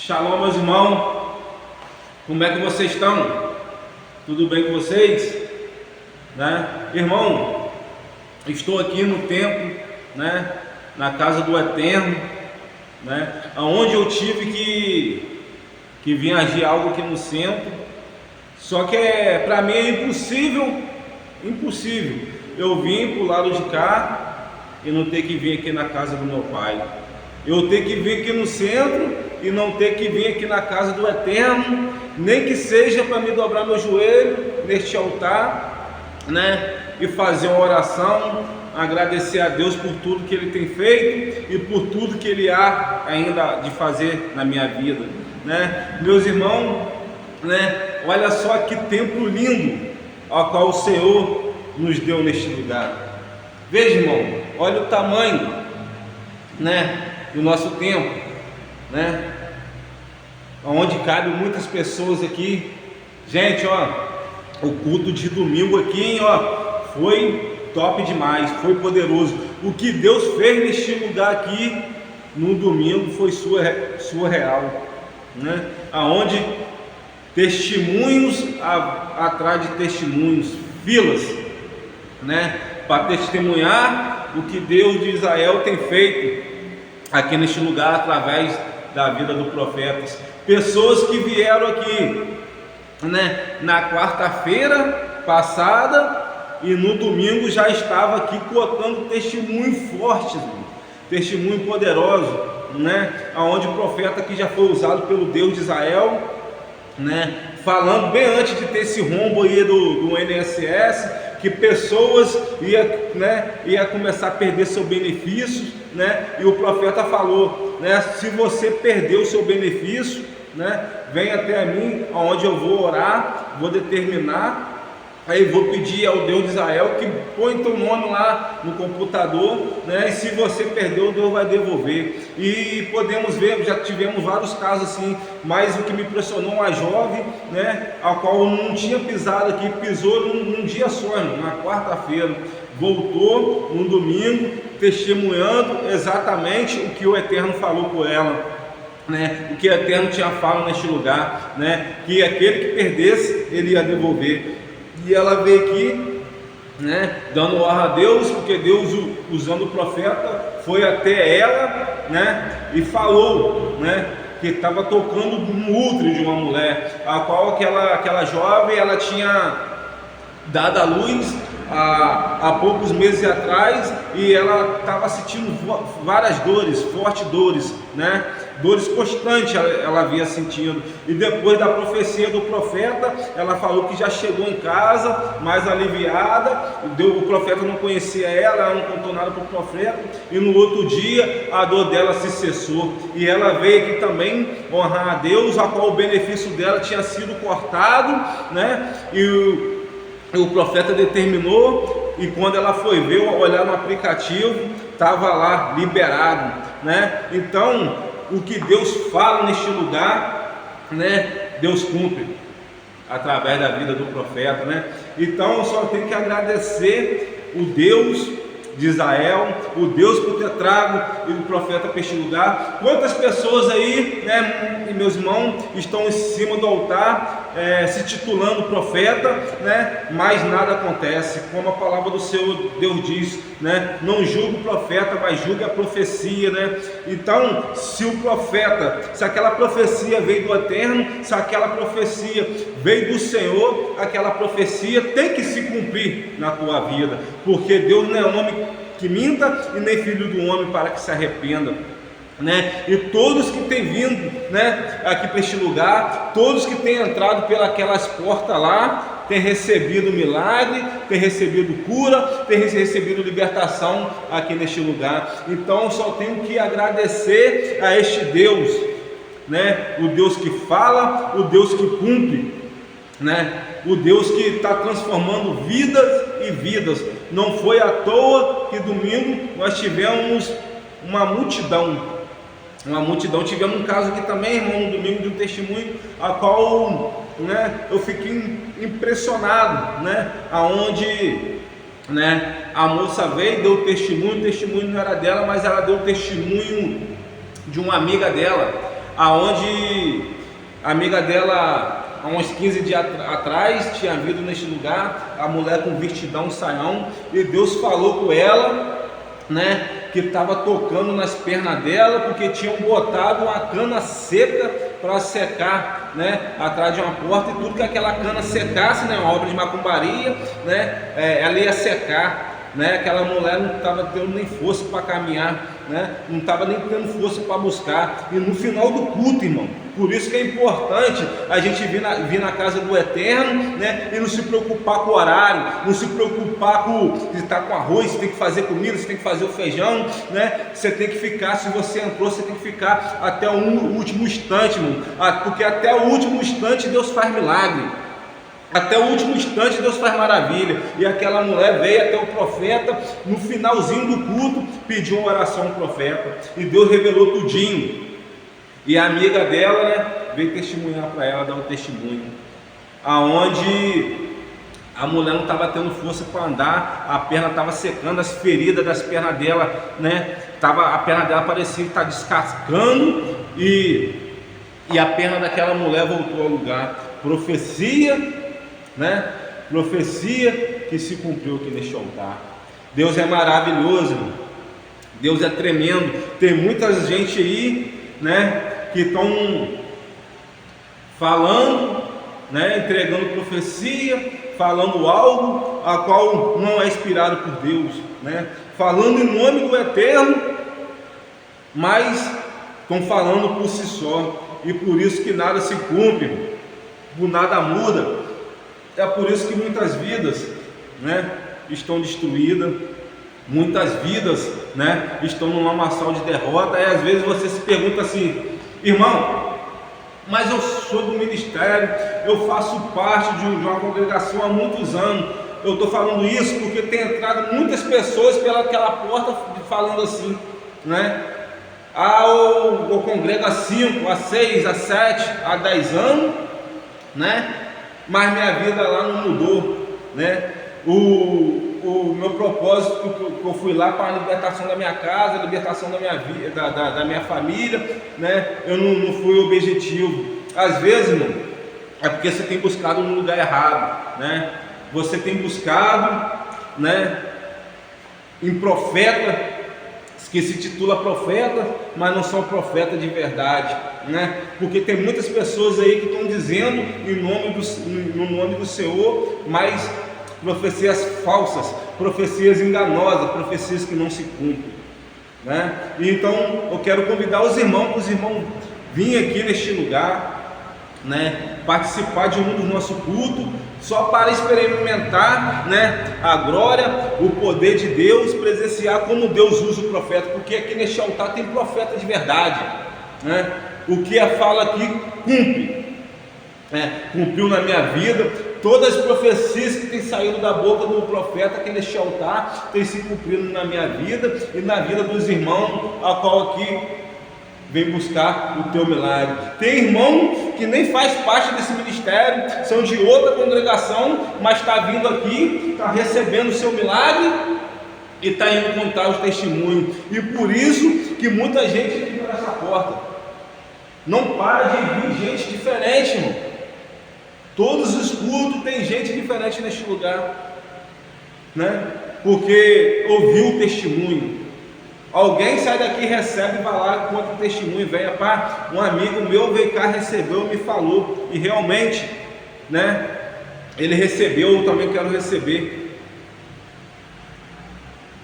Shalom, meus irmãos, como é que vocês estão? Tudo bem com vocês? Irmão, estou aqui no templo, na casa do Eterno, onde eu tive que vir agir algo aqui no centro. Só que para mim é impossível eu vir para o lado de cá e não ter que vir aqui na casa do meu pai. Eu ter que vir aqui no centro e não ter que vir aqui na casa do Eterno, nem que seja para me dobrar meu joelho neste altar, e fazer uma oração, agradecer a Deus por tudo que Ele tem feito e por tudo que Ele há ainda de fazer na minha vida, Meus irmãos, olha só que templo lindo ao qual o Senhor nos deu neste lugar. Veja, irmão, olha o tamanho, do nosso templo, onde cabe muitas pessoas aqui. Gente, o culto de domingo aqui, foi top demais, foi poderoso. O que Deus fez neste lugar aqui no domingo foi surreal, aonde testemunhos atrás de testemunhos, filas, para testemunhar o que Deus de Israel tem feito aqui neste lugar através da vida do profeta. Pessoas que vieram aqui, na quarta-feira passada e no domingo já estava aqui colocando testemunho forte, testemunho poderoso, aonde o profeta que já foi usado pelo Deus de Israel, falando bem antes de ter esse rombo aí do INSS, que pessoas ia começar a perder seu benefício, e o profeta falou, se você perder o seu benefício, vem até mim, onde eu vou orar, vou determinar, aí vou pedir ao Deus de Israel que põe teu nome lá no computador, e se você perdeu, Deus vai devolver. E podemos ver, já tivemos vários casos assim, mas o que me impressionou, uma jovem, a qual não tinha pisado aqui, pisou num dia só, na quarta-feira, voltou no domingo, testemunhando exatamente o que o Eterno falou com ela, o que o Eterno tinha falado neste lugar, que aquele que perdesse, ele ia devolver. E ela veio aqui, dando honra a Deus, porque Deus, usando o profeta, foi até ela, e falou, que estava tocando no útero de uma mulher, a qual aquela jovem, ela tinha dado à luz há poucos meses atrás, e ela estava sentindo várias dores, fortes dores, dores constantes ela havia sentido. E depois da profecia do profeta, ela falou que já chegou em casa mais aliviada. O profeta não conhecia ela não contou nada para o profeta, e no outro dia a dor dela se cessou, e ela veio aqui também honrar a Deus, a qual o benefício dela tinha sido cortado, e o profeta determinou, e quando ela foi ver, olhar no aplicativo, estava lá liberado, Então, o que Deus fala neste lugar, Deus cumpre através da vida do profeta, Então, eu só tenho que agradecer o Deus de Israel, o Deus por ter trago o profeta para este lugar. Quantas pessoas aí, meus irmãos, estão em cima do altar, se titulando profeta, mas nada acontece, como a palavra do Senhor Deus diz, não julgue o profeta, mas julgue a profecia, Então, se aquela profecia veio do Eterno, se aquela profecia veio do Senhor, aquela profecia tem que se cumprir na tua vida, porque Deus não é um homem que minta e nem filho do homem para que se arrependa, E todos que têm vindo, aqui para este lugar, todos que têm entrado pelas portas lá, têm recebido milagre, têm recebido cura, têm recebido libertação aqui neste lugar. Então eu só tenho que agradecer a este Deus, o Deus que fala, o Deus que cumpre, o Deus que está transformando vidas e vidas. Não foi à toa que domingo nós tivemos uma multidão. Tivemos um caso aqui também, irmão, no domingo, de um testemunho, a qual, eu fiquei impressionado, aonde, a moça veio, deu o testemunho não era dela, mas ela deu o testemunho de uma amiga dela, aonde a amiga dela, há uns 15 dias atrás, tinha vindo neste lugar, a mulher com vestidão, saião, e Deus falou com ela, né, que estava tocando nas pernas dela, porque tinham botado uma cana seca para secar, né, atrás de uma porta, e tudo que aquela cana secasse, né, uma obra de macumbaria, né, ela ia secar. Né? Aquela mulher não estava tendo nem força para caminhar, né? Não estava nem tendo força para buscar. E no final do culto, irmão, por isso que é importante a gente vir na casa do Eterno, né? E não se preocupar com o horário, não se preocupar com se está com arroz, você tem que fazer comida, você tem que fazer o feijão, né? Você tem que ficar, se você entrou, você tem que ficar até o último instante, irmão, porque até o último instante Deus faz milagre. Até o último instante Deus faz maravilha. E aquela mulher veio até o profeta, no finalzinho do culto, pediu uma oração ao profeta, e Deus revelou tudinho. E a amiga dela, né, veio testemunhar para ela, dar um testemunho, aonde a mulher não estava tendo força para andar, a perna estava secando, as feridas das pernas dela, né, a perna dela parecia estar descascando, e a perna daquela mulher voltou ao lugar. Profecia, né? Profecia que se cumpriu aqui neste altar. Deus é maravilhoso, irmão. Deus é tremendo. Tem muita gente aí, né, que estão falando, né, entregando profecia, falando algo a qual não é inspirado por Deus, né, falando em nome do Eterno, mas estão falando por si só, e por isso que nada se cumpre, por nada muda. É por isso que muitas vidas, né, estão destruídas, muitas vidas, né, estão num lamaçal de derrota. E às vezes você se pergunta assim: irmão, mas eu sou do ministério, eu faço parte de uma congregação há muitos anos. Eu estou falando isso porque tem entrado muitas pessoas pelaquela porta falando assim, né? Eu congrego há 5, há 6, há 7, há 10 anos, né? Mas minha vida lá não mudou, né? O meu propósito, que eu fui lá para a libertação da minha casa, a libertação da minha vida, da minha família, né? Eu não fui objetivo. Às vezes, irmão, é porque você tem buscado no lugar errado, né? Você tem buscado, né, em profeta que se titula profeta, mas não são profetas de verdade, né? Porque tem muitas pessoas aí que estão dizendo no nome do Senhor, mas profecias falsas, profecias enganosas, profecias que não se cumprem, né? Então eu quero convidar os irmãos, para os irmãos virem aqui neste lugar, né, participar de um dos nossos cultos, só para experimentar, né, a glória, o poder de Deus, presenciar como Deus usa o profeta, porque aqui neste altar tem profeta de verdade, né? O que a fala aqui cumpre, né? Cumpriu na minha vida. Todas as profecias que têm saído da boca do profeta aqui neste altar têm se cumprido na minha vida e na vida dos irmãos, a qual aqui vem buscar o teu milagre. Tem irmão que nem faz parte desse ministério, são de outra congregação, mas está vindo aqui, está recebendo o seu milagre e está indo contar os testemunhos. E por isso que muita gente fica nessa porta. Não para de vir gente diferente, irmão. Todos os cultos tem gente diferente neste lugar, né? Porque ouviu o testemunho. Alguém sai daqui, recebe, vai lá, conta o testemunho, vem, pá, um amigo meu veio cá, recebeu, me falou, e realmente, né, ele recebeu, eu também quero receber.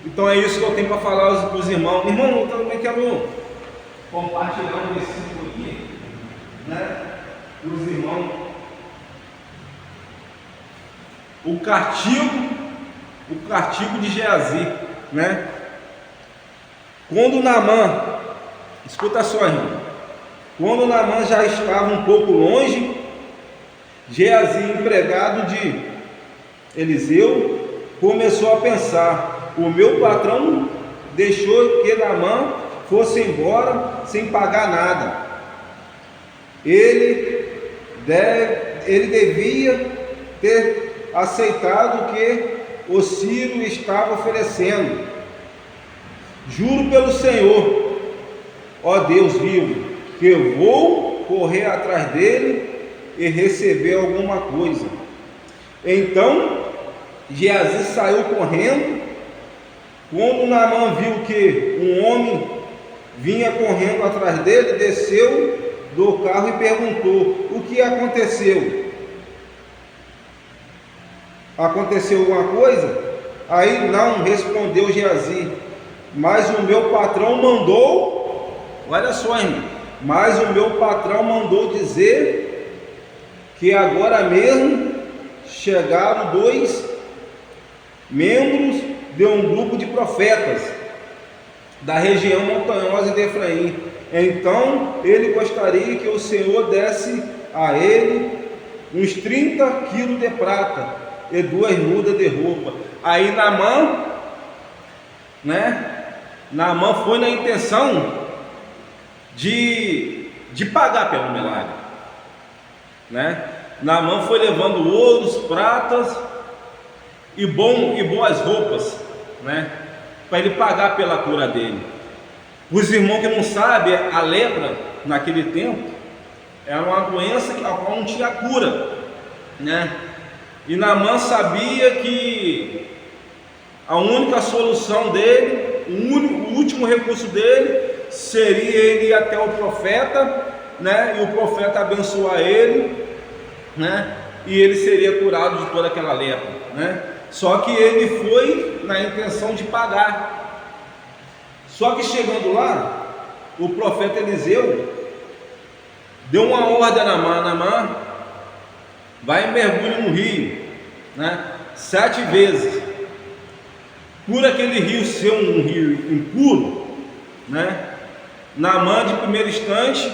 Então é isso que eu tenho para falar para os irmãos. Irmão, eu também quero compartilhar um versículo aqui, né, para os irmãos. O castigo de Geazi, né? Quando Naamã, escuta só, irmão, quando Naamã já estava um pouco longe, Geazi, empregado de Eliseu, começou a pensar: o meu patrão deixou que Naamã fosse embora sem pagar nada. Ele devia ter aceitado o que o Sírio estava oferecendo. Juro pelo Senhor, ó Deus vivo, que eu vou correr atrás dele e receber alguma coisa. Então Geazi saiu correndo. Quando Naamã viu que um homem vinha correndo atrás dele, desceu do carro e perguntou: o que aconteceu? Aconteceu alguma coisa? Aí não, respondeu Geazi, mas o meu patrão mandou, olha só, irmão, mas o meu patrão mandou dizer que agora mesmo chegaram 2 membros de um grupo de profetas da região montanhosa de Efraim. Então ele gostaria que o Senhor desse a ele uns 30 quilos de prata e 2 mudas de roupa. Aí Naamã, Naamã foi na intenção de pagar pelo milagre, Naamã foi levando ouros, pratas e boas roupas, para ele pagar pela cura dele. Os irmãos que não sabem, a lepra naquele tempo era uma doença a qual não tinha cura, E Naamã sabia que a única solução dele, o último recurso dele, seria ele ir até o profeta, e o profeta abençoar ele, e ele seria curado de toda aquela lepra, Só que ele foi na intenção de pagar. Só que chegando lá, o profeta Eliseu deu uma ordem a Naamã: Naamã, vai e mergulha no rio, 7 vezes. Por aquele rio ser um rio impuro, Naamã de primeiro instante,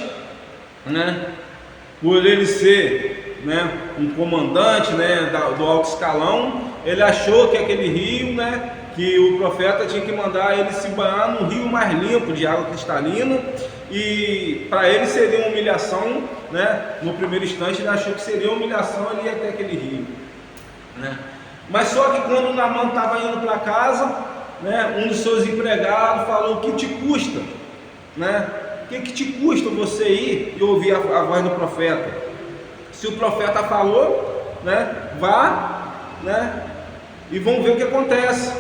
por ele ser um comandante do alto escalão, ele achou que aquele rio, que o profeta tinha que mandar ele se banhar num rio mais limpo, de água cristalina, e para ele seria uma humilhação, no primeiro instante ele achou que seria uma humilhação ele ir até aquele rio, Mas só que quando Naamã estava indo para casa, um dos seus empregados falou: o que te custa? O que te custa você ir e ouvir a voz do profeta? Se o profeta falou, vá, e vamos ver o que acontece,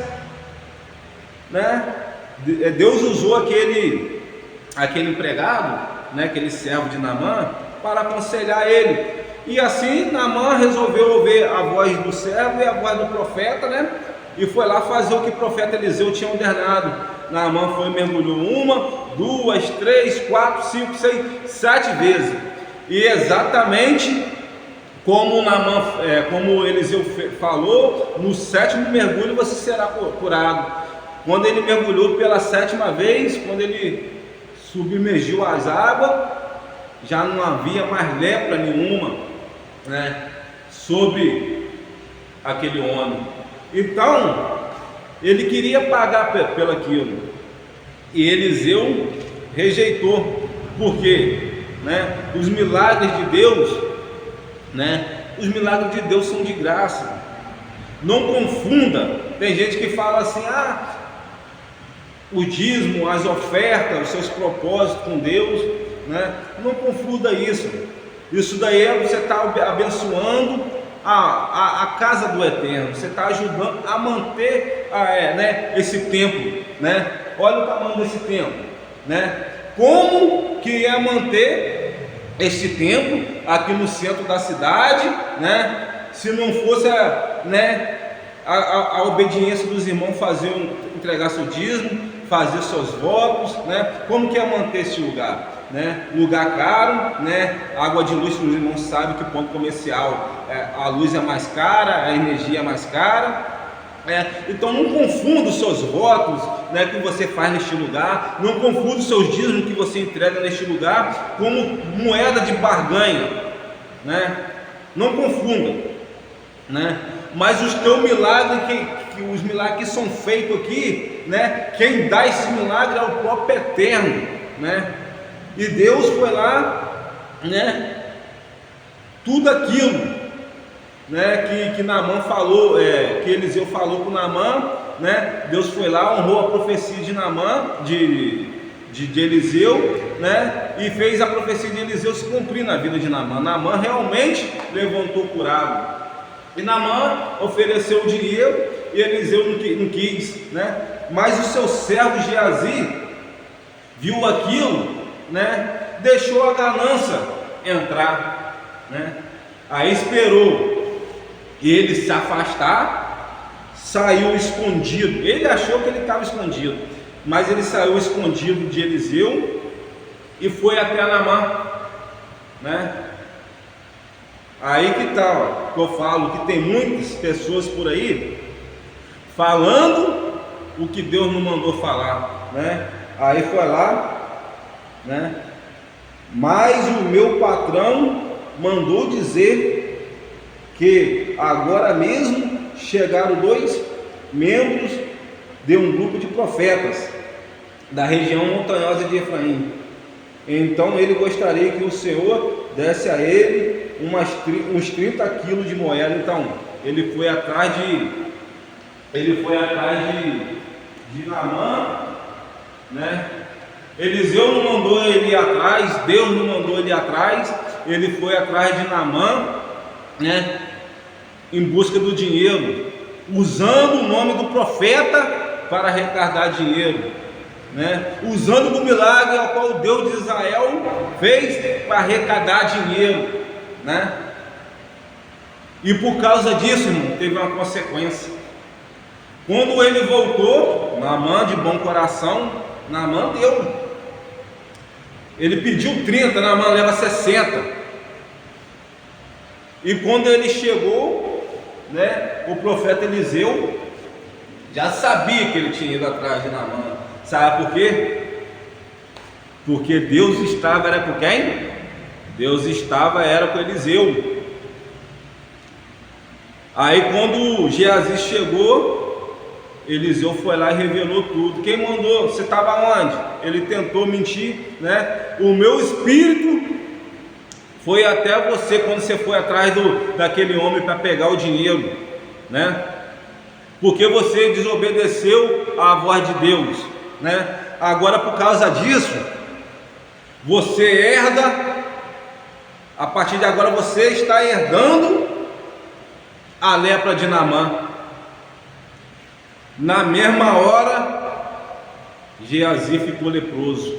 Deus usou aquele empregado, aquele servo de Naamã, para aconselhar ele. E assim Naamã resolveu ouvir a voz do servo e a voz do profeta, e foi lá fazer o que o profeta Eliseu tinha ordenado. Naamã foi e mergulhou 1, 2, 3, 4, 5, 6, 7 vezes. E exatamente como Eliseu falou, no 7º mergulho você será curado. Quando ele mergulhou pela 7ª vez, quando ele submergiu as águas, já não havia mais lepra nenhuma, sobre aquele homem. Então ele queria pagar pelo aquilo, e Eliseu rejeitou, porque os milagres de Deus, os milagres de Deus são de graça. Não confunda. Tem gente que fala assim: o dízimo, as ofertas, os seus propósitos com Deus, não confunda isso. Isso daí você está abençoando a casa do Eterno, você está ajudando a manter esse templo, Olha o tamanho desse templo, Como que é manter esse templo aqui no centro da cidade, se não fosse a obediência dos irmãos, entregar seu dízimo, fazer seus votos, Como que é manter esse lugar? Lugar caro, água de luz, os irmãos sabem que ponto comercial a luz é mais cara, a energia é mais cara, então não confunda os seus votos, que você faz neste lugar, não confunda os seus dízimos que você entrega neste lugar como moeda de barganha, não confunda, mas os teus milagres, os milagres que são feitos aqui, quem dá esse milagre é o próprio Eterno, e Deus foi lá, tudo aquilo, que Naamã falou, que Eliseu falou com Naamã, Deus foi lá, honrou a profecia de Naamã, de de Eliseu, né? E fez a profecia de Eliseu se cumprir na vida de Naamã. Naamã realmente levantou curado. E Naamã ofereceu o dinheiro e Eliseu não quis, né? Mas o seu servo Geazi viu aquilo, né? Deixou a ganância entrar, né? Aí esperou ele se afastar, saiu escondido. Ele achou que ele estava escondido, mas ele saiu escondido de Eliseu e foi até Naamã, né? Aí que tal, que eu falo que tem muitas pessoas por aí falando o que Deus não mandou falar, né? Aí foi lá, né? Mas o meu patrão mandou dizer que agora mesmo chegaram 2 membros de um grupo de profetas da região montanhosa de Efraim. Então ele gostaria que o Senhor desse a ele uns 30 quilos de moeda. Então ele foi atrás de Naamã, né? Eliseu não mandou ele ir atrás, Deus não mandou ele ir atrás, ele foi atrás de Naamã, né? Em busca do dinheiro, usando o nome do profeta para arrecadar dinheiro, né? Usando do milagre ao qual o Deus de Israel fez para arrecadar dinheiro, né? E por causa disso, irmão, teve uma consequência. Quando ele voltou, Naamã de bom coração, Naamã deu. Ele pediu 30, Naamã leva 60. E quando ele chegou, né, o profeta Eliseu já sabia que ele tinha ido atrás de Naamã. Sabe por quê? Porque Deus estava, era com quem? Deus estava, era com Eliseu. Aí quando Geazi chegou, Eliseu foi lá e revelou tudo. Quem mandou? Você estava onde? Ele tentou mentir, né? O meu espírito foi até você quando você foi atrás daquele homem para pegar o dinheiro, né? Porque você desobedeceu à voz de Deus, né? Agora por causa disso, você herda. A partir de agora você está herdando a lepra de Naamã. Na mesma hora, Geazi ficou leproso.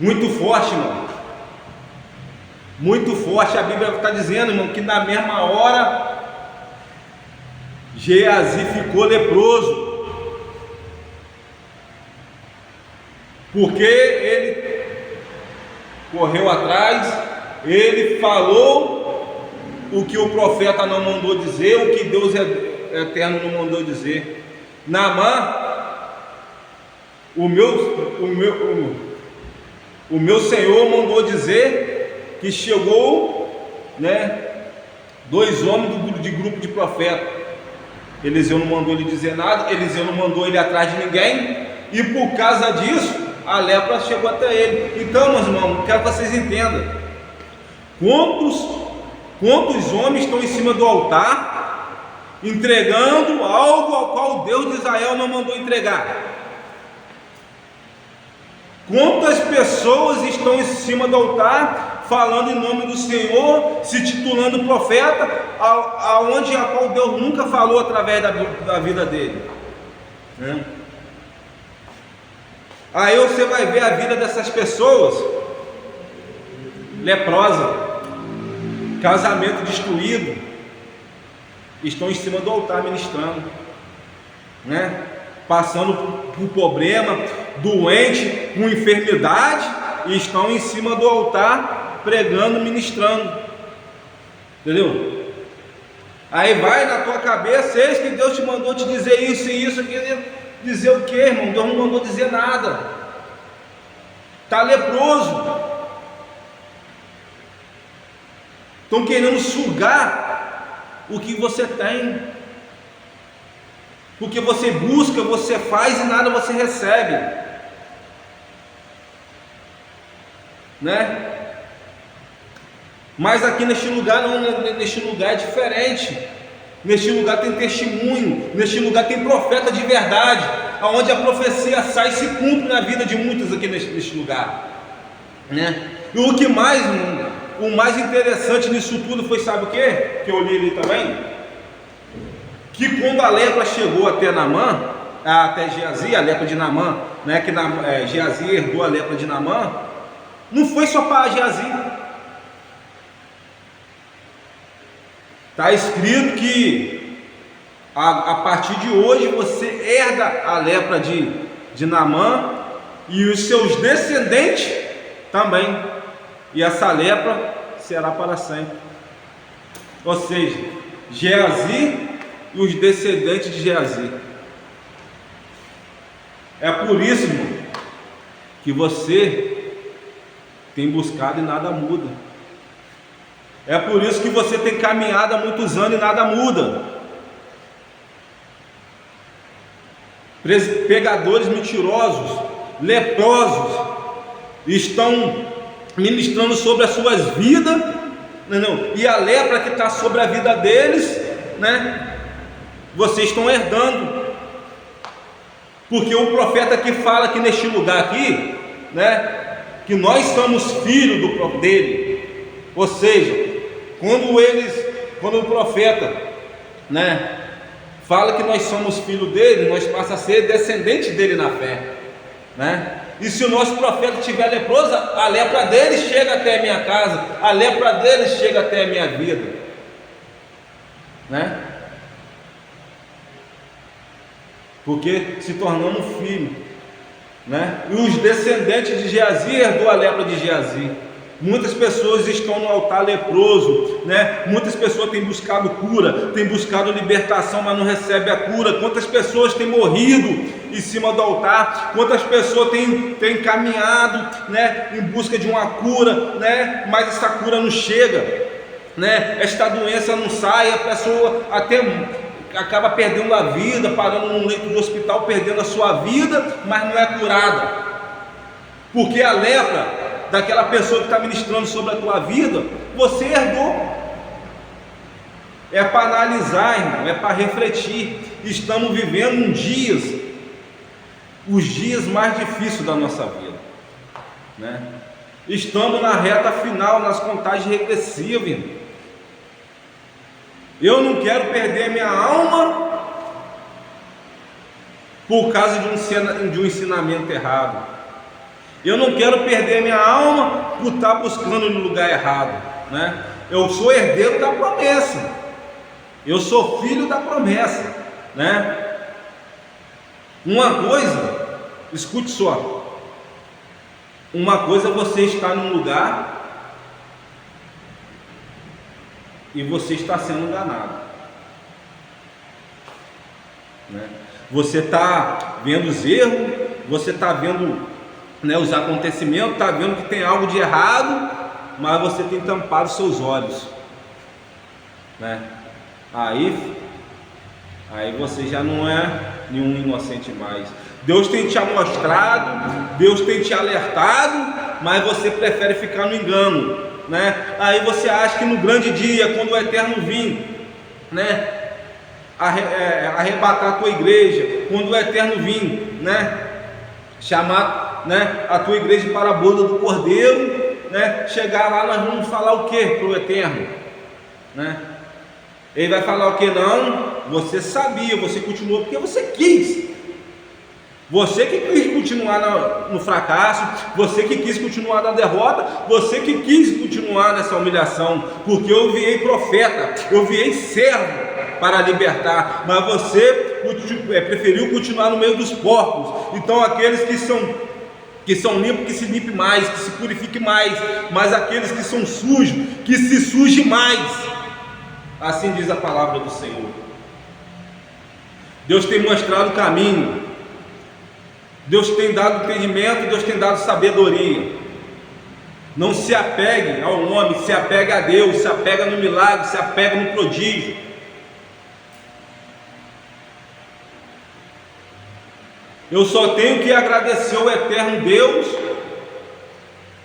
Muito forte, irmão. Muito forte. A Bíblia está dizendo, irmão, que na mesma hora, Geazi ficou leproso. Porque ele correu atrás, ele falou o que o profeta não mandou dizer, o que Deus eterno não mandou dizer. Naamã, o meu Senhor mandou dizer que chegou, né, 2 homens de grupo de profeta. Eliseu não mandou ele dizer nada, Eliseu não mandou ele atrás de ninguém, e por causa disso a lepra chegou até ele. Então, meus irmãos, quero que vocês entendam quantos homens estão em cima do altar entregando algo ao qual Deus de Israel não mandou entregar. Quantas pessoas estão em cima do altar falando em nome do Senhor, se titulando profeta, aonde a qual Deus nunca falou através da vida dele, né? Aí você vai ver a vida dessas pessoas leprosa, casamento destruído, estão em cima do altar ministrando, né? Passando por problema, doente, com enfermidade, e estão em cima do altar pregando, ministrando, entendeu? Aí vai na tua cabeça, eis que Deus te mandou te dizer isso e isso, dizer o que, irmão? Deus não mandou dizer nada. Está leproso. Estão querendo sugar o que você tem, porque você busca, você faz e nada você recebe, né? Mas aqui neste lugar não, neste lugar é diferente. Neste lugar tem testemunho, neste lugar tem profeta de verdade, Aonde a profecia sai e se cumpre na vida de muitos aqui neste lugar, né? E o mais interessante nisso tudo foi, sabe o quê? Que eu li ali também, que quando a lepra chegou até Naamã, até Geazi, a lepra de Naamã, né? Que Geazi herdou a lepra de Naamã, não foi só para Geazi. Está escrito que a partir de hoje você herda a lepra de Naamã e os seus descendentes também, e essa lepra será para sempre. Ou seja, Geazi e os descendentes de Geazi. É por isso, irmão, que você tem buscado e nada muda. É por isso que você tem caminhado há muitos anos e nada muda. Pegadores mentirosos, leprosos, estão ministrando sobre as suas vidas, não, e a lepra que está sobre a vida deles, né? Vocês estão herdando, porque o profeta que fala aqui neste lugar aqui, né? Que nós somos filhos dele, ou seja, quando o profeta, né, fala que nós somos filhos dele, nós passamos a ser descendentes dele na fé, né? E se o nosso profeta estiver leproso, a lepra dele chega até a minha casa, a lepra dele chega até a minha vida, né? Porque se tornamos filhos, né? E os descendentes de Geazi herdou a lepra de Geazi. Muitas pessoas estão no altar leproso, né? Muitas pessoas têm buscado cura, têm buscado libertação, mas não recebem a cura. Quantas pessoas têm morrido em cima do altar? Quantas pessoas têm caminhado, né, em busca de uma cura, né? Mas essa cura não chega, né? Esta doença não sai, a pessoa até acaba perdendo a vida, parando num leito de hospital, perdendo a sua vida, mas não é curada, porque a lepra daquela pessoa que está ministrando sobre a tua vida, você herdou. É para analisar, irmão, é para refletir. Estamos vivendo os dias mais difíceis da nossa vida, né? Estamos na reta final, nas contagens regressivas, irmão. Eu não quero perder a minha alma por causa de um ensinamento errado. Eu não quero perder minha alma por estar buscando no lugar errado, né? Eu sou herdeiro da promessa, eu sou filho da promessa, né? Uma coisa, escute só, uma coisa é você estar num lugar e você está sendo enganado, né? Você está vendo os erros, você está vendo, né, os acontecimentos, está vendo que tem algo de errado, mas você tem tampado seus olhos, né? Aí você já não é nenhum inocente mais. Deus tem te mostrado, Deus tem te alertado, mas você prefere ficar no engano, né? Aí você acha que no grande dia, quando o Eterno vir, né, arrebatar a tua igreja, quando o Eterno vir, né, chamar, né, a tua igreja para a boda do Cordeiro, né, chegar lá, nós vamos falar o que para o Eterno, né? Ele vai falar o que? Não, você sabia, você continuou porque você quis. Você que quis continuar no fracasso, você que quis continuar na derrota, você que quis continuar nessa humilhação, porque eu enviei profeta, eu enviei servo para libertar, mas você preferiu continuar no meio dos porcos. Então aqueles que são limpos, que se limpe mais, que se purifique mais, mas aqueles que são sujos, que se suje mais. Assim diz a palavra do Senhor. Deus tem mostrado o caminho, Deus tem dado entendimento, Deus tem dado sabedoria. Não se apegue ao homem, se apegue a Deus, se apega no milagre, se apega no prodígio. Eu só tenho que agradecer ao eterno Deus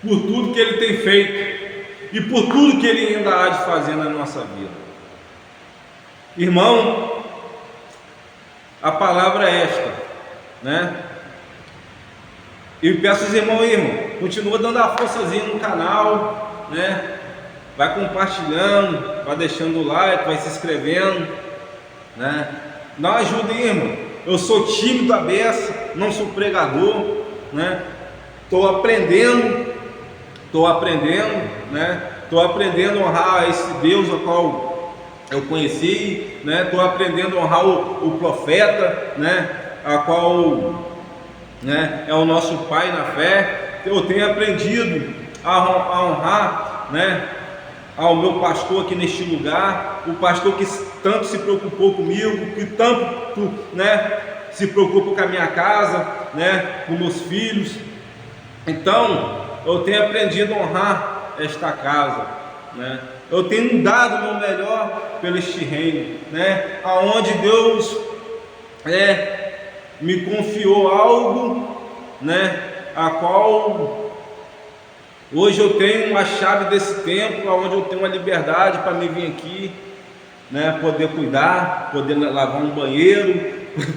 por tudo que Ele tem feito e por tudo que Ele ainda há de fazer na nossa vida. Irmão, a palavra é esta, né? E peço aos irmãos, continua dando a forçazinha no canal, né? Vai compartilhando, vai deixando o like, vai se inscrevendo, né? Dá uma ajuda aí, irmão. Eu sou tímido à beça, não sou pregador, né? Estou aprendendo, né? Estou aprendendo a honrar esse Deus ao qual eu conheci, né? Estou aprendendo a honrar o profeta, né? A qual, né, é o nosso pai na fé. Eu tenho aprendido a honrar, né, ao meu pastor aqui neste lugar, o pastor que tanto se preocupou comigo, que tanto, né, se preocupa com a minha casa, né, com meus filhos. Então eu tenho aprendido a honrar esta casa, né? Eu tenho dado o meu melhor pelo este reino, né? Aonde Deus me confiou algo, né? A qual hoje eu tenho uma chave desse templo, onde eu tenho uma liberdade para me vir aqui, né? Poder cuidar, poder lavar um banheiro,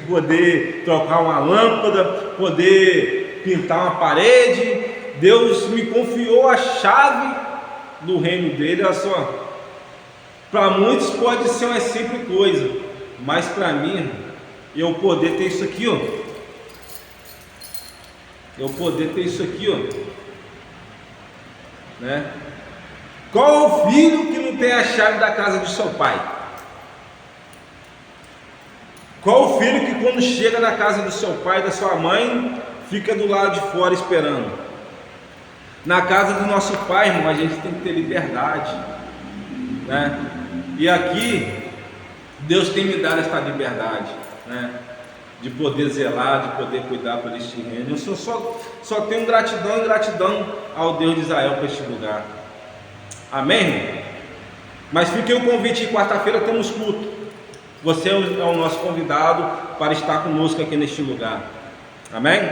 poder trocar uma lâmpada, poder pintar uma parede. Deus me confiou a chave do reino dele. Olha só, para muitos pode ser uma simples coisa, mas para mim, eu poder ter isso aqui, ó. Eu poder ter isso aqui, ó, né? Qual o filho que não tem a chave da casa de seu pai? Qual o filho que quando chega na casa do seu pai, da sua mãe, fica do lado de fora esperando? Na casa do nosso pai, irmão, a gente tem que ter liberdade, né? E aqui Deus tem me dado esta liberdade, né? De poder zelar, de poder cuidar por este reino. Eu só tenho gratidão e gratidão ao Deus de Israel por este lugar. Amém, irmão? Mas fique o convite, quarta-feira temos culto. Você é o nosso convidado para estar conosco aqui neste lugar. Amém?